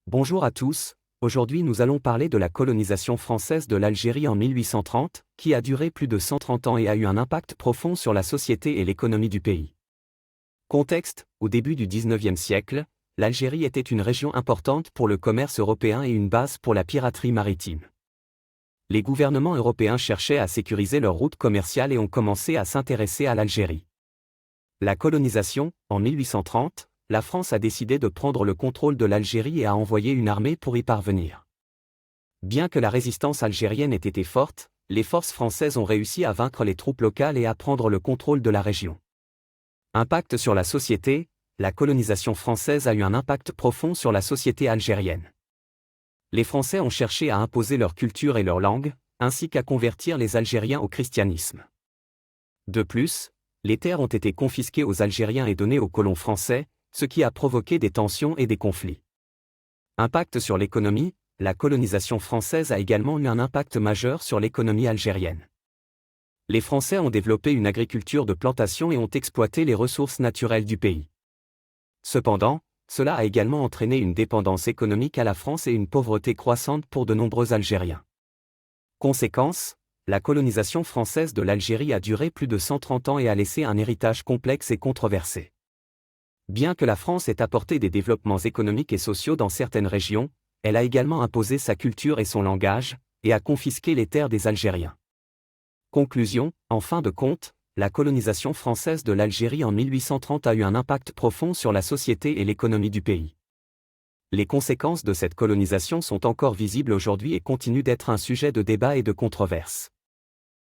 Bonjour à tous, aujourd'hui nous allons parler de la colonisation française de l'Algérie en 1830, qui a duré plus de 130 ans et a eu un impact profond sur la société et l'économie du pays. Contexte, au début du XIXe siècle, l'Algérie était une région importante pour le commerce européen et une base pour la piraterie maritime. Les gouvernements européens cherchaient à sécuriser leurs routes commerciales et ont commencé à s'intéresser à l'Algérie. La colonisation, en 1830, la France a décidé de prendre le contrôle de l'Algérie et a envoyé une armée pour y parvenir. Bien que la résistance algérienne ait été forte, les forces françaises ont réussi à vaincre les troupes locales et à prendre le contrôle de la région. Impact sur la société, la colonisation française a eu un impact profond sur la société algérienne. Les Français ont cherché à imposer leur culture et leur langue, ainsi qu'à convertir les Algériens au christianisme. De plus, les terres ont été confisquées aux Algériens et données aux colons français, ce qui a provoqué des tensions et des conflits. Impact sur l'économie, la colonisation française a également eu un impact majeur sur l'économie algérienne. Les Français ont développé une agriculture de plantation et ont exploité les ressources naturelles du pays. Cependant, cela a également entraîné une dépendance économique à la France et une pauvreté croissante pour de nombreux Algériens. Conséquence, la colonisation française de l'Algérie a duré plus de 130 ans et a laissé un héritage complexe et controversé. Bien que la France ait apporté des développements économiques et sociaux dans certaines régions, elle a également imposé sa culture et son langage, et a confisqué les terres des Algériens. Conclusion, en fin de compte, la colonisation française de l'Algérie en 1830 a eu un impact profond sur la société et l'économie du pays. Les conséquences de cette colonisation sont encore visibles aujourd'hui et continuent d'être un sujet de débat et de controverse.